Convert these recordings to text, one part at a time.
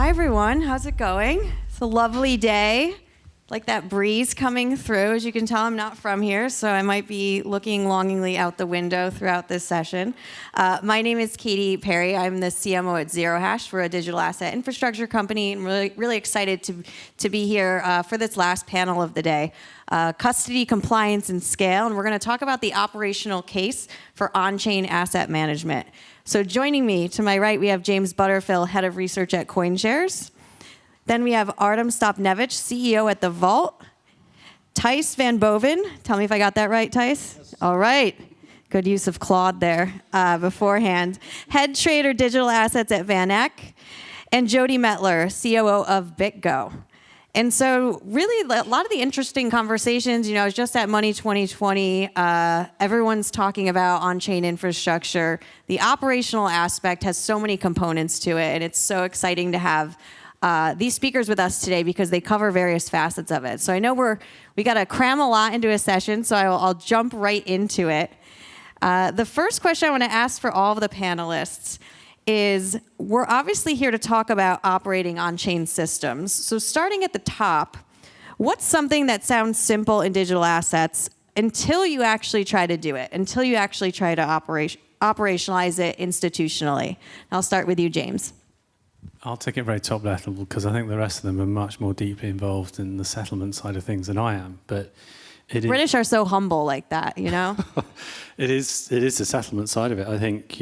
Hi, everyone. How's it going? It's a lovely day. Like that breeze coming through. As you can tell, I'm not from here, so I might be looking longingly out the window throughout this session. My name is Katie Perry. I'm the CMO at Zero Hash. We're a digital asset infrastructure company, and really excited to be here for this last panel of the day. Custody, compliance, and scale, and we're going to talk about the operational case for on-chain asset management. So joining me to my right, we have James Butterfill, Head of Research at CoinShares. Then we have Artem Stopnevich, CEO at The Vault. Thijs van Boven, tell me if I got that right, Thijs? Yes. All right, good use of Claude there beforehand. Head Trader Digital Assets at Van Eck. And Jody Mettler, COO of BitGo. And so really a lot of the interesting conversations, I was just at Money 2020, everyone's talking about on-chain infrastructure. The operational aspect has so many components to it, and it's so exciting to have these speakers with us today because they cover various facets of it. So I know we got to cram a lot into a session, so I'll jump right into it. The first question I want to ask for all of the panelists is, we're obviously here to talk about operating on-chain systems. So starting at the top, what's something that sounds simple in digital assets until you actually try to do it, until you actually try to operationalize it institutionally? I'll start with you, James. I'll take it very top level because I think the rest of them are much more deeply involved in the settlement side of things than I am. But British are so humble like that, It is the settlement side of it. I think,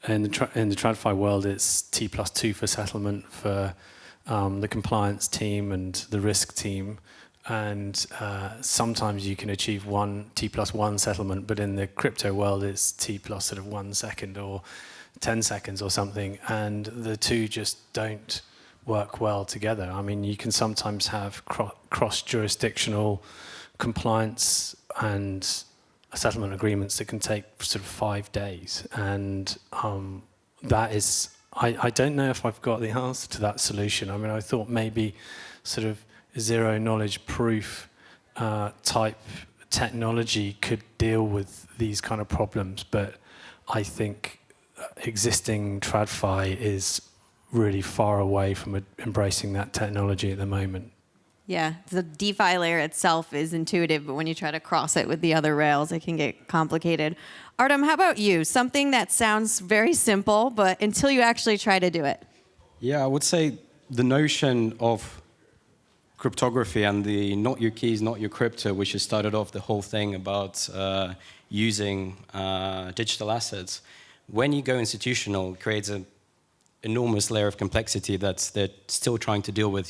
in the TradFi world, it's T+2 for settlement for the compliance team and the risk team. And sometimes you can achieve T+1 settlement, but in the crypto world, it's T+1 second or 10 seconds or something, and the two just don't work well together. I mean, you can sometimes have cross-jurisdictional compliance and settlement agreements that can take sort of 5 days, and that is, I don't know if I've got the answer to that solution. I mean, I thought maybe sort of zero knowledge proof type technology could deal with these kind of problems, but I think existing TradFi is really far away from embracing that technology at the moment. Yeah, the DeFi layer itself is intuitive, but when you try to cross it with the other rails, it can get complicated. Artem, how about you? Something that sounds very simple, but until you actually try to do it. Yeah, I would say the notion of cryptography and the not your keys, not your crypto, which has started off the whole thing about using digital assets. When you go institutional, it creates an enormous layer of complexity that they're still trying to deal with.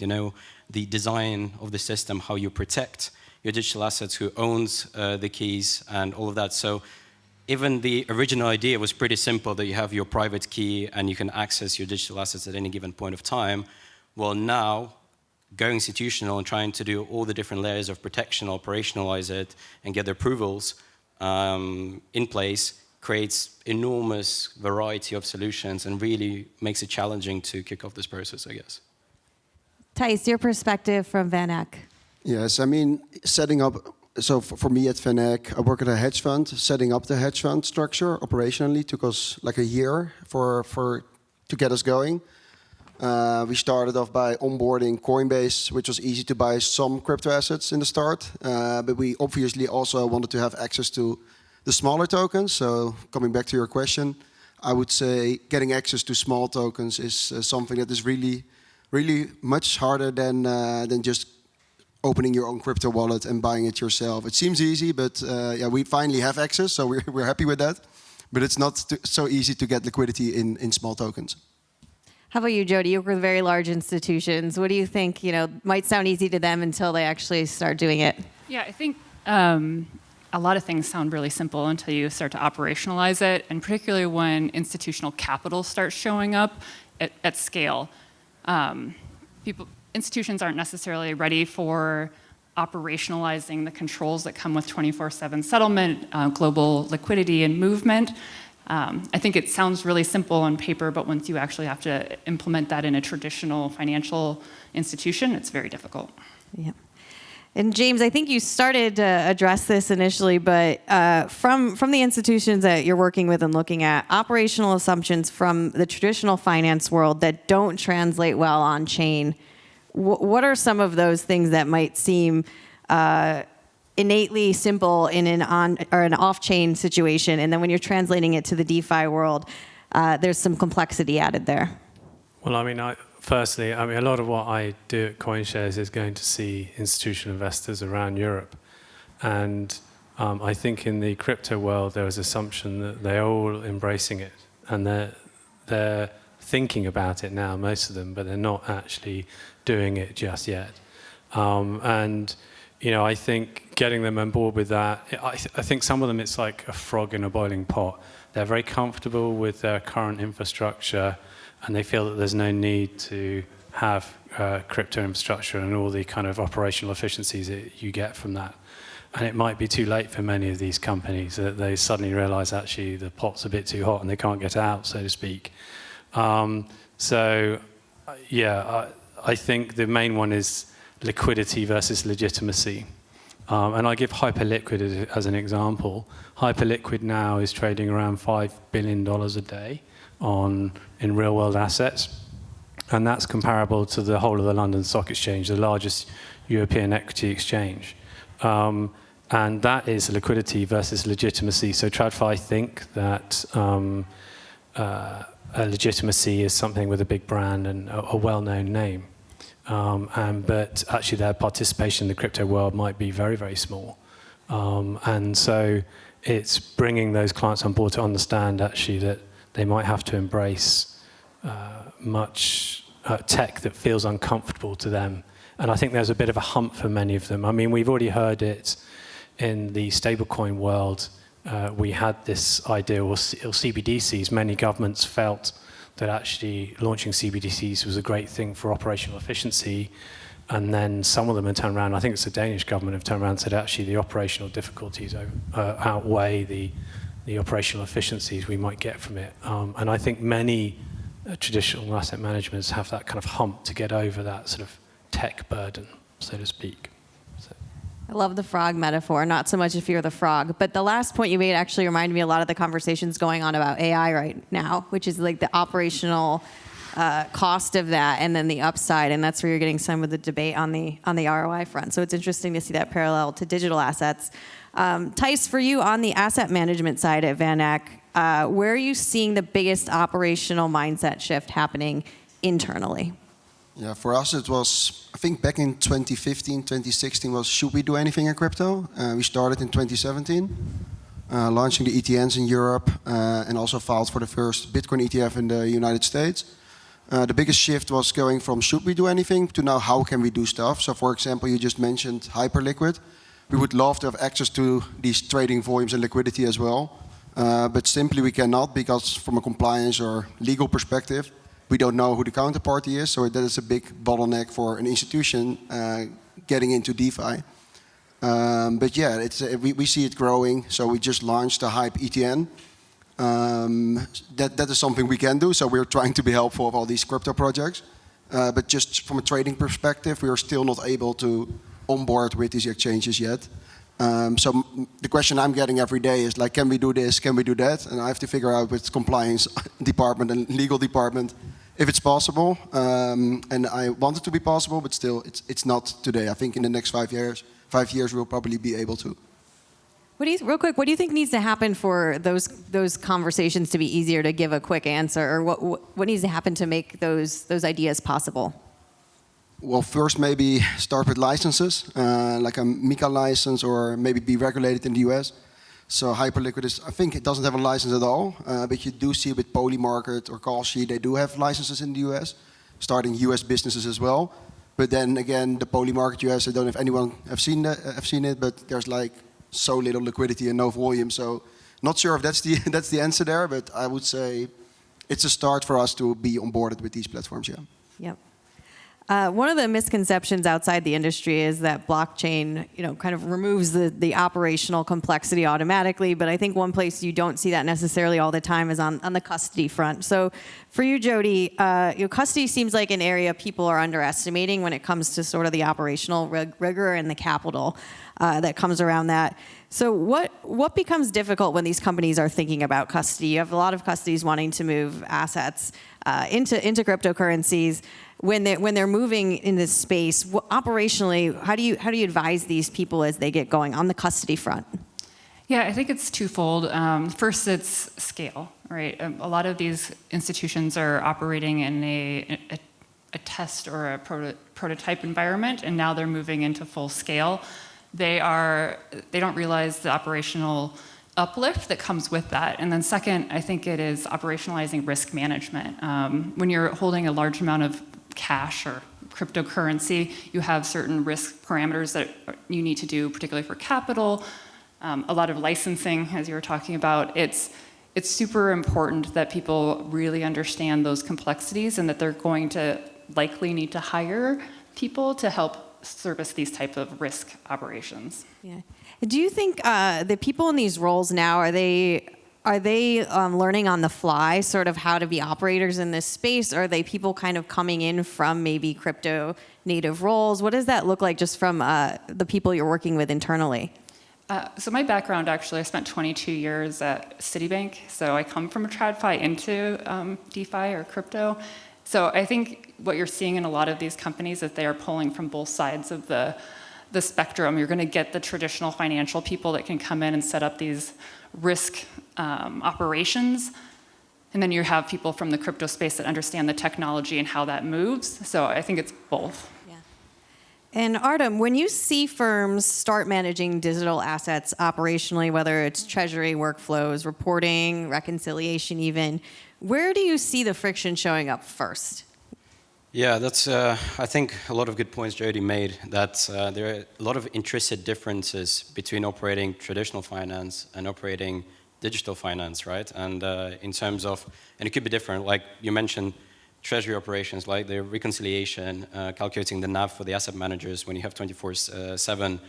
The design of the system, how you protect your digital assets, who owns the keys, and all of that. So even the original idea was pretty simple, that you have your private key and you can access your digital assets at any given point of time. Well, now, going institutional and trying to do all the different layers of protection, operationalize it, and get the approvals in place, creates enormous variety of solutions and really makes it challenging to kick off this process, I guess. Thijs, your perspective from Van Eck. Yes, I mean, setting up, so for me at Van Eck, I work at a hedge fund. Setting up the hedge fund structure operationally took us like a year to get us going. We started off by onboarding Coinbase, which was easy to buy some crypto assets in the start. But we obviously also wanted to have access to the smaller tokens. So coming back to your question, I would say getting access to small tokens is something that is really much harder than just opening your own crypto wallet and buying it yourself. It seems easy, but yeah, we finally have access, so we're happy with that. But it's not so easy to get liquidity in small tokens. How about you, Jody? You work with very large institutions. What do you think, might sound easy to them until they actually start doing it? Yeah, I think a lot of things sound really simple until you start to operationalize it, and particularly when institutional capital starts showing up at scale. Institutions aren't necessarily ready for operationalizing the controls that come with 24/7 settlement, global liquidity and movement. I think it sounds really simple on paper, but once you actually have to implement that in a traditional financial institution, it's very difficult. Yeah. And James, I think you started to address this initially, but from the institutions that you're working with and looking at, operational assumptions from the traditional finance world that don't translate well on chain, what are some of those things that might seem innately simple in an off-chain situation, and then when you're translating it to the DeFi world, there's some complexity added there? Well, I mean, firstly, a lot of what I do at CoinShares is going to see institutional investors around Europe. And I think in the crypto world, there is assumption that they're all embracing it. And they're thinking about it now, most of them, but they're not actually doing it just yet. And, I think getting them on board with that, I think some of them, it's like a frog in a boiling pot. They're very comfortable with their current infrastructure, and they feel that there's no need to have crypto infrastructure and all the kind of operational efficiencies that you get from that. And it might be too late for many of these companies that they suddenly realize actually the pot's a bit too hot and they can't get out, so to speak. I think the main one is liquidity versus legitimacy. And I give Hyperliquid as an example. Hyperliquid now is trading around $5 billion a day in real-world assets. And that's comparable to the whole of the London Stock Exchange, the largest European equity exchange. And that is liquidity versus legitimacy. So TradFi think that legitimacy is something with a big brand and a well-known name. But actually their participation in the crypto world might be very, very small. And so it's bringing those clients on board to understand actually that they might have to embrace much tech that feels uncomfortable to them. And I think there's a bit of a hump for many of them. I mean, we've already heard it in the stablecoin world. We had this idea, or CBDCs. Many governments felt that actually launching CBDCs was a great thing for operational efficiency. And then some of them have turned around, I think it's the Danish government, have turned around and said actually the operational difficulties outweigh the operational efficiencies we might get from it. And I think many traditional asset managements have that kind of hump to get over that sort of tech burden, so to speak. I love the frog metaphor, not so much if you're the frog. But the last point you made actually reminded me a lot of the conversations going on about AI right now, which is like the operational cost of that and then the upside. And that's where you're getting some of the debate on the ROI front. So it's interesting to see that parallel to digital assets. Tice, for you on the asset management side at Van Eck, where are you seeing the biggest operational mindset shift happening internally? Yeah, for us it was, I think back in 2015, 2016 was, should we do anything in crypto? We started in 2017, launching the ETNs in Europe, and also filed for the first Bitcoin ETF in the United States. The biggest shift was going from should we do anything to now how can we do stuff. So for example, you just mentioned Hyperliquid. We would love to have access to these trading volumes and liquidity as well. But simply we cannot, because from a compliance or legal perspective, we don't know who the counterparty is, so that is a big bottleneck for an institution getting into DeFi. But yeah, we see it growing, so we just launched the Hype ETN. That is something we can do, so we're trying to be helpful of all these crypto projects. But just from a trading perspective, we are still not able to onboard with these exchanges yet. So the question I'm getting every day is like, can we do this, can we do that? And I have to figure out with compliance department and legal department if it's possible. And I want it to be possible, but still it's not today. I think in the next 5 years we'll probably be able to. Real quick, what do you think needs to happen for those conversations to be easier to give a quick answer? Or what needs to happen to make those ideas possible? Well, first maybe start with licenses, like a MiCA license, or maybe be regulated in the US. So Hyperliquid is, I think it doesn't have a license at all, but you do see with Polymarket or Callsheet, they do have licenses in the US, starting US businesses as well. But then again, the Polymarket US, I don't know if anyone have seen it, but there's like so little liquidity and no volume. So not sure if that's the answer there, but I would say it's a start for us to be onboarded with these platforms, yeah. Yep. One of the misconceptions outside the industry is that blockchain, kind of removes the operational complexity automatically. But I think one place you don't see that necessarily all the time is on the custody front. So for you, Jody, custody seems like an area people are underestimating when it comes to sort of the operational rigor and the capital that comes around that. So what becomes difficult when these companies are thinking about custody? You have a lot of custodies wanting to move assets into cryptocurrencies. When they're moving in this space, operationally, how do you advise these people as they get going on the custody front? Yeah, I think it's twofold. First, it's scale, right? A lot of these institutions are operating in a test or a prototype environment, and now they're moving into full scale. They don't realize the operational uplift that comes with that. And then second, I think it is operationalizing risk management. When you're holding a large amount of cash or cryptocurrency, you have certain risk parameters that you need to do, particularly for capital, a lot of licensing, as you were talking about. It's super important that people really understand those complexities and that they're going to likely need to hire people to help service these type of risk operations. Yeah. Do you think the people in these roles now, are they learning on the fly sort of how to be operators in this space? Or are they people kind of coming in from maybe crypto native roles? What does that look like just from the people you're working with internally? So my background, actually, I spent 22 years at Citibank. So I come from a TradFi into DeFi or crypto. So I think what you're seeing in a lot of these companies is they are pulling from both sides of the spectrum. You're going to get the traditional financial people that can come in and set up these risk operations. And then you have people from the crypto space that understand the technology and how that moves. So I think it's both. Yeah. And Artem, when you see firms start managing digital assets operationally, whether it's treasury workflows, reporting, reconciliation even, where do you see the friction showing up first? Yeah, that's, I think, a lot of good points Jody made, that there are a lot of intrinsic differences between operating traditional finance and operating digital finance, right? And in terms of, and it could be different, like you mentioned, treasury operations, like the reconciliation, calculating the NAV for the asset managers when you have 24/7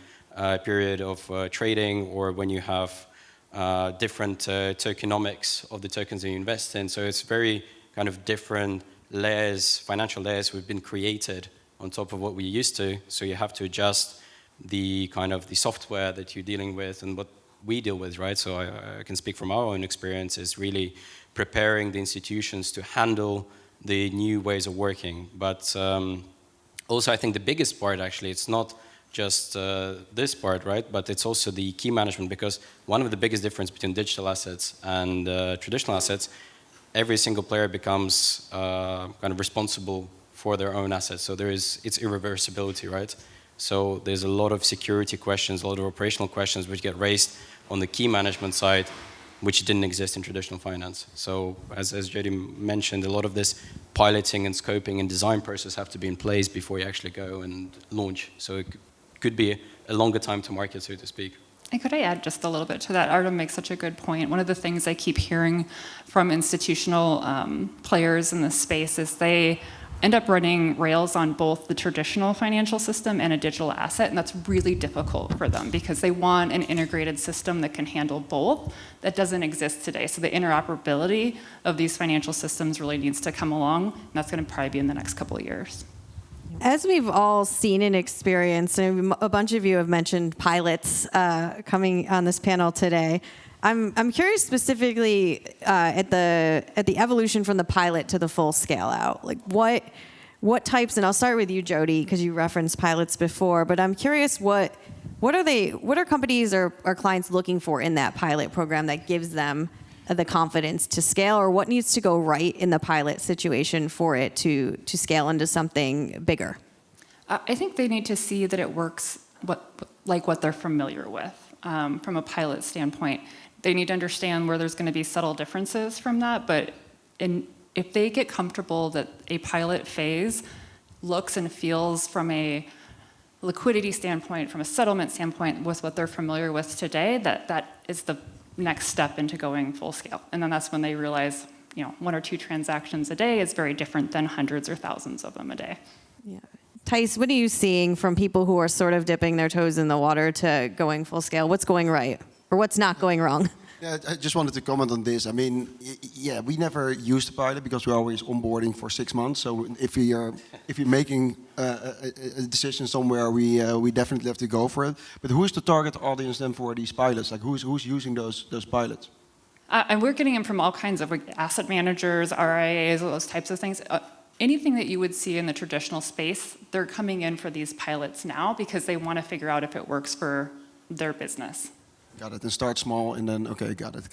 period of trading, or when you have different tokenomics of the tokens that you invest in. So it's very kind of different layers, financial layers have been created on top of what we used to. So you have to adjust the kind of the software that you're dealing with and what we deal with, right? So I can speak from our own experience, is really preparing the institutions to handle the new ways of working. But also I think the biggest part, actually, it's not just this part, right? But it's also the key management, because one of the biggest difference between digital assets and traditional assets, every single player becomes kind of responsible for their own assets. So it's irreversibility, right? So there's a lot of security questions, a lot of operational questions which get raised on the key management side, which didn't exist in traditional finance. So as Jody mentioned, a lot of this piloting and scoping and design process have to be in place before you actually go and launch. So it could be a longer time to market, so to speak. And could I add just a little bit to that? Artem makes such a good point. One of the things I keep hearing from institutional players in this space is they end up running rails on both the traditional financial system and a digital asset, and that's really difficult for them because they want an integrated system that can handle both. That doesn't exist today. So the interoperability of these financial systems really needs to come along, and that's going to probably be in the next couple of years. As we've all seen and experienced, and a bunch of you have mentioned pilots coming on this panel today. I'm curious specifically at the evolution from the pilot to the full scale out. Like what types? And I'll start with you, Jody, because you referenced pilots before. But I'm curious what are companies or clients looking for in that pilot program that gives them the confidence to scale, or what needs to go right in the pilot situation for it to scale into something bigger? I think they need to see that it works like what they're familiar with from a pilot standpoint. They need to understand where there's going to be subtle differences from that, but if they get comfortable that a pilot phase looks and feels from a liquidity standpoint, from a settlement standpoint, with what they're familiar with today, that is the next step into going full scale. And then that's when they realize, 1 or 2 transactions a day is very different than hundreds or thousands of them a day. Yeah. Tice, what are you seeing from people who are sort of dipping their toes in the water to going full scale? What's going right or what's not going wrong? Yeah, I just wanted to comment on this. I mean, yeah, we never used the pilot because we're always onboarding for 6 months. So if you're making a decision somewhere, we definitely have to go for it. But who's the target audience then for these pilots? Like who's using those pilots? And we're getting them from all kinds of asset managers, RIAs, those types of things. Anything that you would see in the traditional space, they're coming in for these pilots now because they want to figure out if it works for their business. Got it. And start small and then, okay, got it.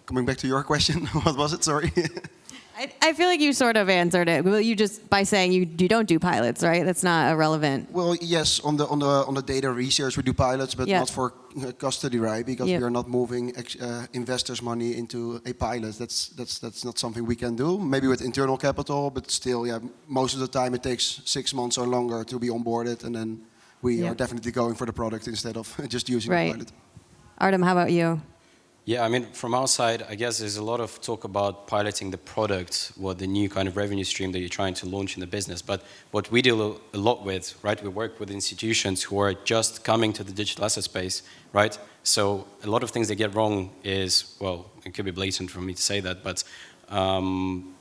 Coming back to your question, what was it? Sorry. I feel like you sort of answered it. Well, you just by saying you don't do pilots, right? That's not irrelevant. Well, yes, on the data research we do pilots, but not for custody, right? Because we are not moving investors' money into a pilot. That's not something we can do. Maybe with internal capital, but still, yeah, most of the time it takes 6 months or longer to be onboarded, and then we are definitely going for the product instead of just using the pilot. Artem, how about you? Yeah, I mean, from our side, I guess there's a lot of talk about piloting the product, what the new kind of revenue stream that you're trying to launch in the business. But what we deal a lot with, right, we work with institutions who are just coming to the digital asset space, right? So a lot of things they get wrong is, well, it could be blatant for me to say that, but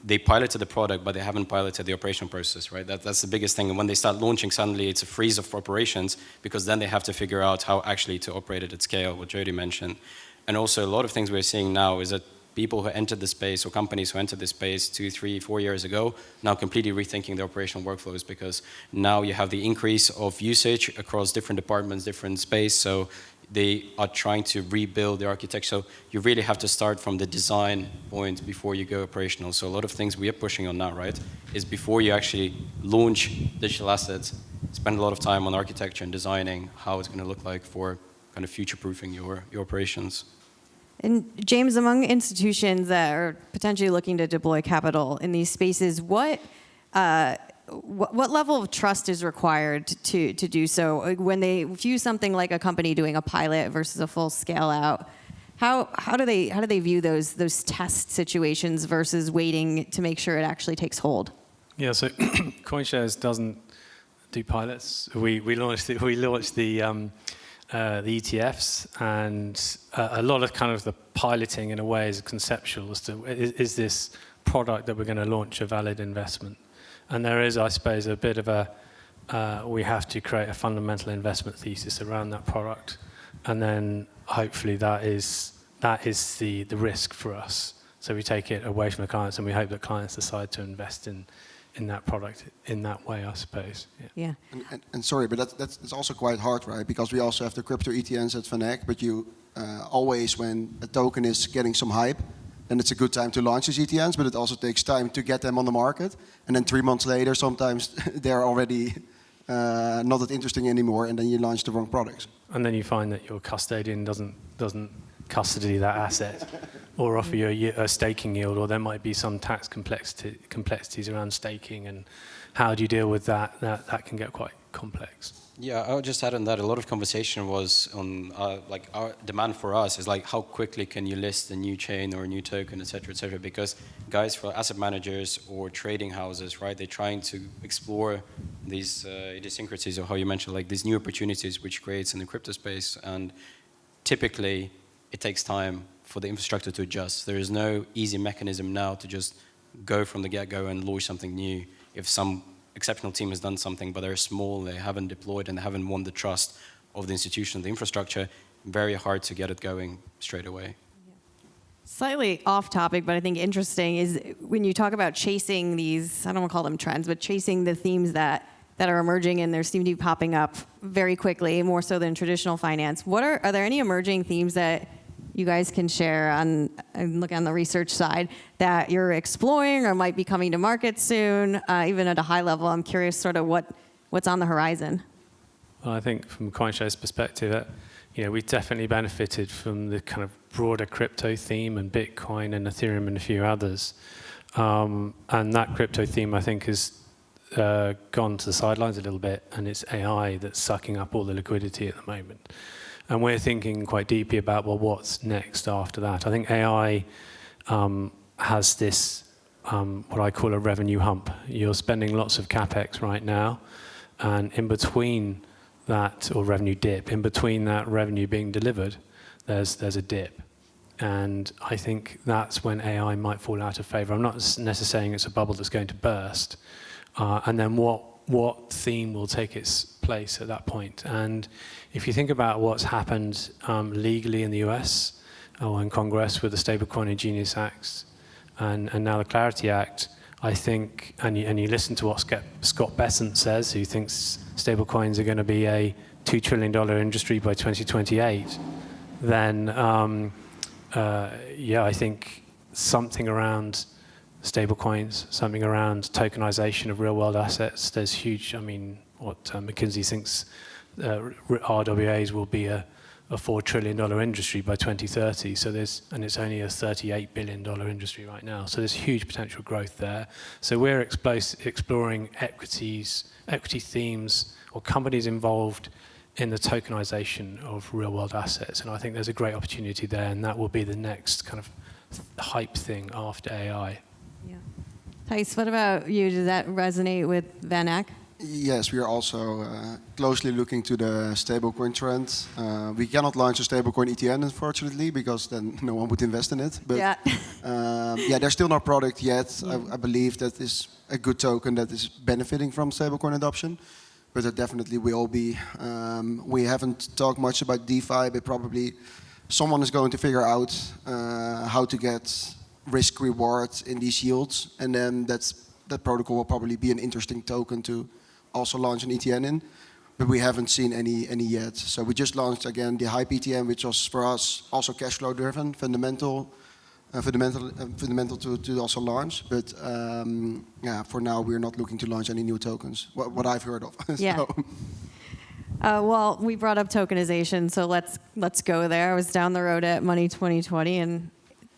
they piloted the product, but they haven't piloted the operational process, right? That's the biggest thing. And when they start launching, suddenly it's a freeze of operations because then they have to figure out how actually to operate it at scale, what Jody mentioned. And also a lot of things we're seeing now is that people who entered the space or companies who entered the space 2, 3, 4 years ago now completely rethinking their operational workflows because now you have the increase of usage across different departments, different space. So they are trying to rebuild the architecture. So you really have to start from the design point before you go operational. So a lot of things we are pushing on now, right, is before you actually launch digital assets, spend a lot of time on architecture and designing how it's going to look like for kind of future-proofing your operations. And James, among institutions that are potentially looking to deploy capital in these spaces, what level of trust is required to do so? When they view something like a company doing a pilot versus a full scale out, how do they view those test situations versus waiting to make sure it actually takes hold? Yeah, so CoinShares doesn't do pilots. We launched the ETFs, and a lot of kind of the piloting in a way is conceptual as to is this product that we're going to launch a valid investment? And there is, I suppose, a bit of we have to create a fundamental investment thesis around that product, and then hopefully that is the risk for us. So we take it away from the clients, and we hope that clients decide to invest in that product in that way, I suppose. Yeah. And sorry, but that's also quite hard, right? Because we also have the crypto ETNs at VanEck, but you always, when a token is getting some hype, then it's a good time to launch these ETNs, but it also takes time to get them on the market. And then 3 months later, sometimes they're already not that interesting anymore, and then you launch the wrong products. And then you find that your custodian doesn't custody that asset or offer you a staking yield, or there might be some tax complexities around staking, and how do you deal with that? That can get quite complex. Yeah, I would just add on that, a lot of conversation was on, like, our demand for us is like, how quickly can you list a new chain or a new token, et cetera, because guys for asset managers or trading houses, right, they're trying to explore these idiosyncrasies, or how you mentioned, like these new opportunities which creates in the crypto space, and typically it takes time for the infrastructure to adjust. There is no easy mechanism now to just go from the get-go and launch something new. If some exceptional team has done something, but they're small, they haven't deployed, and they haven't won the trust of the institution, the infrastructure, very hard to get it going straight away. Slightly off topic, but I think interesting, is when you talk about chasing these, I don't want to call them trends, but chasing the themes that are emerging and there seem to be popping up very quickly, more so than traditional finance. Are there any emerging themes that you guys can share on the research side that you're exploring or might be coming to market soon, even at a high level? I'm curious sort of what's on the horizon. Well, I think from CoinShares' perspective, we've definitely benefited from the kind of broader crypto theme and Bitcoin and Ethereum and a few others. And that crypto theme, I think, has gone to the sidelines a little bit, and it's AI that's sucking up all the liquidity at the moment. And we're thinking quite deeply about, well, what's next after that? I think AI has this what I call a revenue hump. You're spending lots of capex right now, and in between that, or revenue dip, in between that revenue being delivered, there's a dip. And I think that's when AI might fall out of favor. I'm not necessarily saying it's a bubble that's going to burst. And then what theme will take its place at that point? And if you think about what's happened legally in the US or in Congress with the Stablecoin and Genius Acts and now the Clarity Act, I think, and you listen to what Scott Bessent says, who thinks stablecoins are going to be a $2 trillion industry by 2028, then I think something around stablecoins, something around tokenization of real-world assets. There's huge. I mean, what McKinsey thinks RWAs will be a $4 trillion industry by 2030. So and it's only a $38 billion industry right now. So there's huge potential growth there. So we're exploring equity themes or companies involved in the tokenization of real-world assets, and I think there's a great opportunity there, and that will be the next kind of hype thing after AI. Yeah. Thijs, what about you? Does that resonate with Van Eck? Yes, we are also closely looking to the stablecoin trend. We cannot launch a stablecoin ETN, unfortunately, because then no one would invest in it. But yeah, there's still no product yet. I believe that is a good token that is benefiting from stablecoin adoption. But there definitely will be. We haven't talked much about DeFi, but probably someone is going to figure out how to get risk reward in these yields, and then that protocol will probably be an interesting token to also launch an ETN in. But we haven't seen any yet. So we just launched again the Hype ETN, which was for us also cash flow driven, fundamental to also launch. But yeah, for now we're not looking to launch any new tokens. What I've heard of. Yeah. Well, we brought up tokenization, so let's go there. I was down the road at Money 2020, and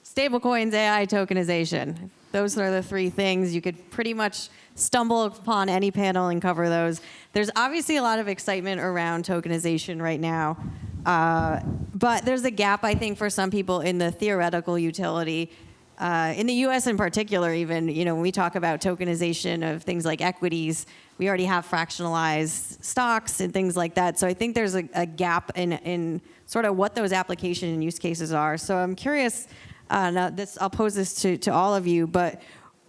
stablecoins, AI, tokenization. Those are the three things. You could pretty much stumble upon any panel and cover those. There's obviously a lot of excitement around tokenization right now. But there's a gap, I think, for some people in the theoretical utility. In the US in particular, even, when we talk about tokenization of things like equities, we already have fractionalized stocks and things like that. So I think there's a gap in sort of what those application and use cases are. So I'm curious, I'll pose this to all of you, but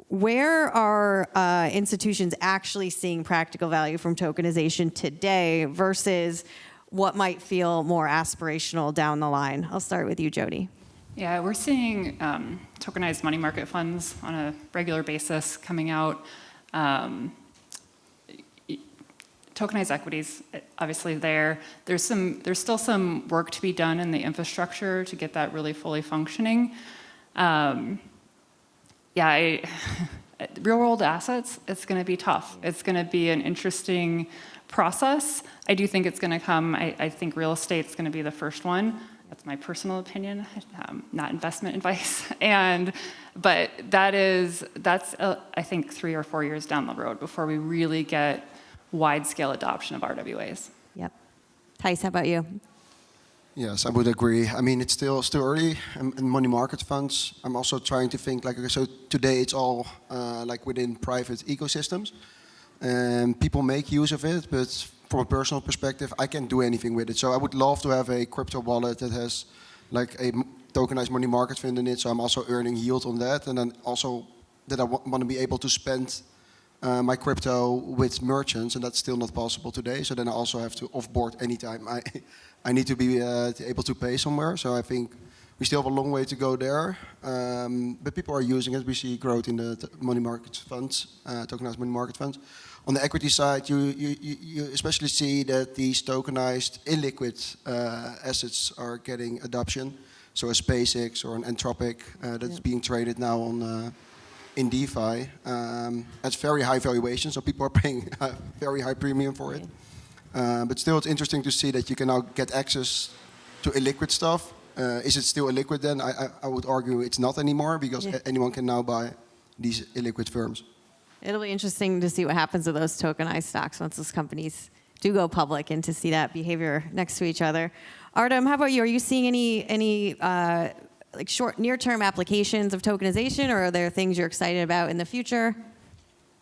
where are institutions actually seeing practical value from tokenization today versus what might feel more aspirational down the line? I'll start with you, Jody. Yeah, we're seeing tokenized money market funds on a regular basis coming out. Tokenized equities, obviously there's still some work to be done in the infrastructure to get that really fully functioning. Real world assets, it's going to be tough. It's going to be an interesting process. I do think it's going to come. I think real estate's going to be the first one. That's my personal opinion, not investment advice. But that's I think 3 or 4 years down the road before we really get wide-scale adoption of RWAs. Yep. Thijs, how about you? Yes, I would agree. I mean, it's still early in money market funds. I'm also trying to think so today it's all like within private ecosystems, and people make use of it. But from a personal perspective, I can't do anything with it. So I would love to have a crypto wallet that has like a tokenized money market fund in it. So I'm also earning yield on that, and then also that I want to be able to spend my crypto with merchants, and that's still not possible today. So then I also have to offboard anytime I need to be able to pay somewhere. So I think we still have a long way to go there. But people are using it. We see growth in the money market funds, tokenized money market funds. On the equity side, you especially see that these tokenized illiquid assets are getting adoption. So a SpaceX or an Anthropic that's being traded now on in DeFi. That's very high valuation, so people are paying a very high premium for it. But still, it's interesting to see that you can now get access to illiquid stuff. Is it still illiquid then? I would argue it's not anymore, because anyone can now buy these illiquid firms. It'll be interesting to see what happens with those tokenized stocks once those companies do go public, and to see that behavior next to each other. Artem, how about you? Are you seeing any like short, near-term applications of tokenization, or are there things you're excited about in the future?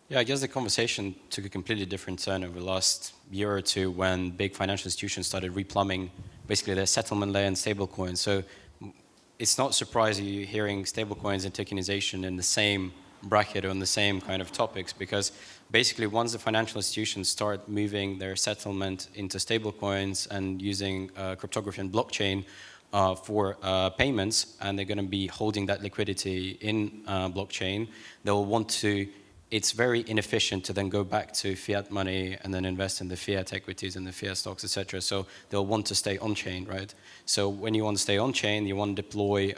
Yeah, I guess the conversation took a completely different turn over the last year or two when big financial institutions started replumbing basically their settlement layer and stablecoins. So it's not surprising you're hearing stablecoins and tokenization in the same bracket or on the same kind of topics, because basically once the financial institutions start moving their settlement into stablecoins and using cryptography and blockchain for payments, and they're going to be holding that liquidity in blockchain, they'll want to. It's very inefficient to then go back to fiat money and then invest in the fiat equities and the fiat stocks, etc. So they'll want to stay on-chain, right? So when you want to stay on-chain, you want to deploy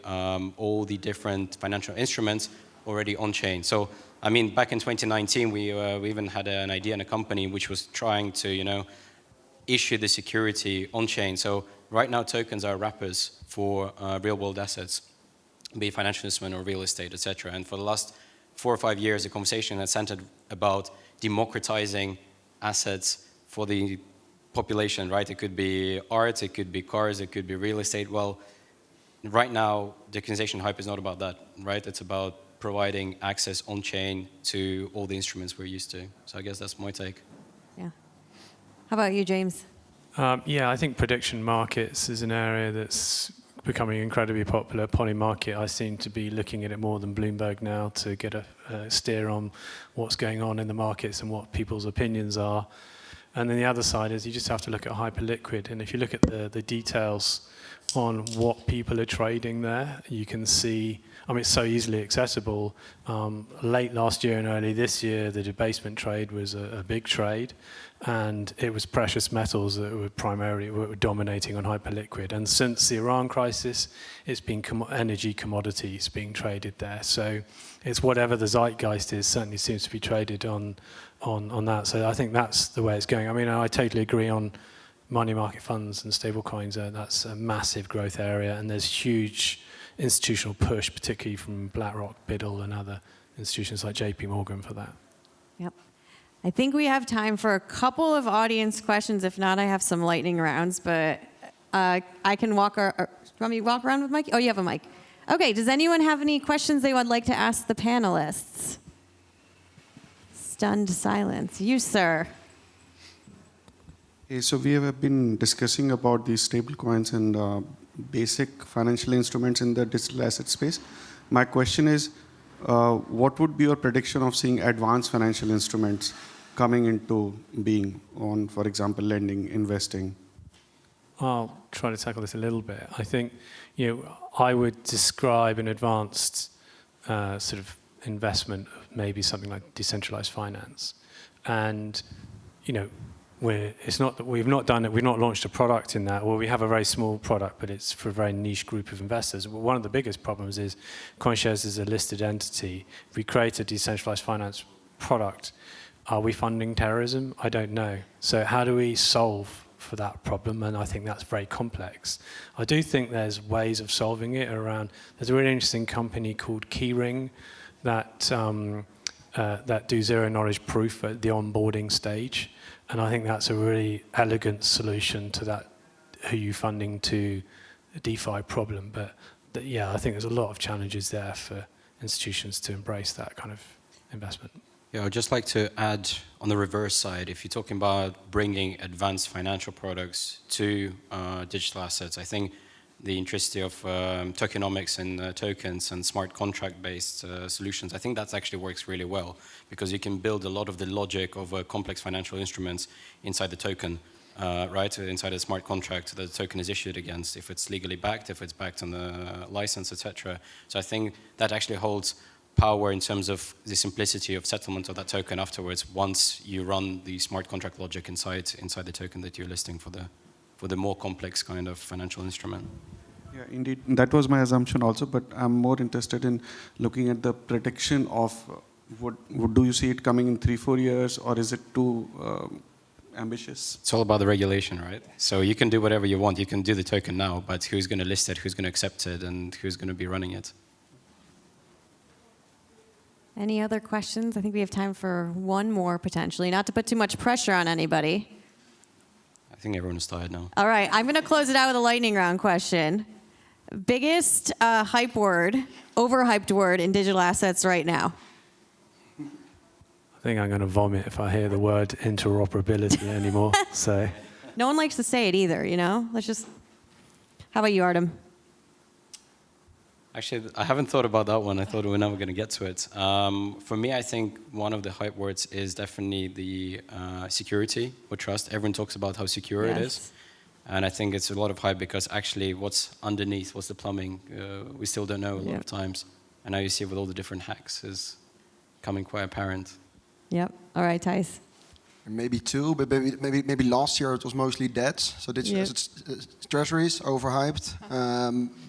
all the different financial instruments already on-chain. So, I mean, back in 2019, we even had an idea in a company which was trying to, issue the security on-chain. So right now, tokens are wrappers for real-world assets, be it financial instrument or real estate, etc. And for the last 4 or 5 years, the conversation has centered about democratizing assets for the population, right? It could be art, it could be cars, it could be real estate. Well, right now, tokenization hype is not about that, right? It's about providing access on-chain to all the instruments we're used to. So I guess that's my take. Yeah. How about you, James? Yeah, I think prediction markets is an area that's becoming incredibly popular. Polymarket, I seem to be looking at it more than Bloomberg now to get a steer on what's going on in the markets and what people's opinions are. And then the other side is you just have to look at hyperliquid. And if you look at the details on what people are trading there, you can see, it's so easily accessible. Late last year and early this year, the debasement trade was a big trade, and it was precious metals that were dominating on hyperliquid. And since the Iran crisis, it's been energy commodities being traded there. So it's whatever the zeitgeist is, certainly seems to be traded on that. So I think that's the way it's going. I totally agree on money market funds and stable coins. That's a massive growth area, and there's huge institutional push, particularly from BlackRock, Biddle, and other institutions like JP Morgan for that. Yep. I think we have time for a couple of audience questions. If not, I have some lightning rounds, but I can walk. You want me to walk around with Mike? Oh, you have a mic. Okay, does anyone have any questions they would like to ask the panelists? Stunned silence. You, sir. Okay, so we have been discussing about these stable coins and basic financial instruments in the digital asset space. My question is, what would be your prediction of seeing advanced financial instruments coming into being on, for example, lending, investing? I'll try to tackle this a little bit. I think, I would describe an advanced sort of investment of maybe something like decentralized finance. And, it's not that we've not done it, we've not launched a product in that. Well, we have a very small product, but it's for a very niche group of investors. One of the biggest problems is CoinShares is a listed entity. If we create a decentralized finance product, are we funding terrorism? I don't know. So how do we solve for that problem? And I think that's very complex. I do think there's ways of solving it around. There's a really interesting company called Keyring that do zero knowledge proof at the onboarding stage. And I think that's a really elegant solution to that who you funding to a DeFi problem. But I think there's a lot of challenges there for institutions to embrace that kind of investment. Yeah, I'd just like to add on the reverse side, if you're talking about bringing advanced financial products to digital assets, I think the intricacy of tokenomics and tokens and smart contract-based solutions, I think that actually works really well because you can build a lot of the logic of complex financial instruments inside the token, right? Inside a smart contract that the token is issued against, if it's legally backed, if it's backed on the license, etc. So I think that actually holds power in terms of the simplicity of settlement of that token afterwards once you run the smart contract logic inside the token that you're listing for the more complex kind of financial instrument. Yeah, indeed. That was my assumption also, but I'm more interested in looking at the prediction of do you see it coming in 3-4 years, or is it too ambitious? It's all about the regulation, right? So you can do whatever you want. You can do the token now, but who's going to list it, who's going to accept it, and who's going to be running it? Any other questions? I think we have time for one more potentially, not to put too much pressure on anybody. I think everyone is tired now. All right, I'm going to close it out with a lightning round question. Biggest hype word, overhyped word in digital assets right now? I think I'm going to vomit if I hear the word interoperability anymore. So, No one likes to say it either, you know? How about you, Artem? Actually, I haven't thought about that one. I thought we were never going to get to it. For me, I think one of the hype words is definitely the security or trust. Everyone talks about how secure it is. And I think it's a lot of hype because actually what's underneath, what's the plumbing, we still don't know a lot of times. And now you see with all the different hacks is becoming quite apparent. Yep. All right, Thijs. Maybe two, but maybe last year it was mostly debt. So treasuries overhyped.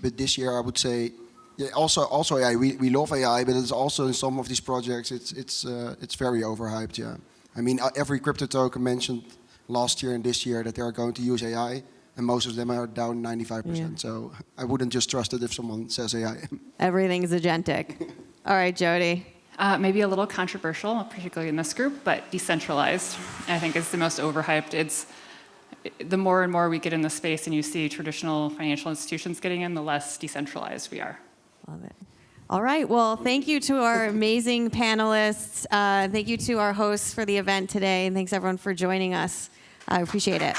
But this year I would say, also AI. We love AI, but it's also in some of these projects it's very overhyped. Yeah, I mean every crypto token mentioned last year and this year that they are going to use AI, and most of them are down 95%. Yeah. So I wouldn't just trust it if someone says AI. Everything's agentic. All right, Jody. Maybe a little controversial, particularly in this group, but decentralized, I think, is the most overhyped. It's the more and more we get in the space and you see traditional financial institutions getting in, the less decentralized we are. Love it. All right. Well, thank you to our amazing panelists. Thank you to our hosts for the event today. And thanks, everyone, for joining us. I appreciate it.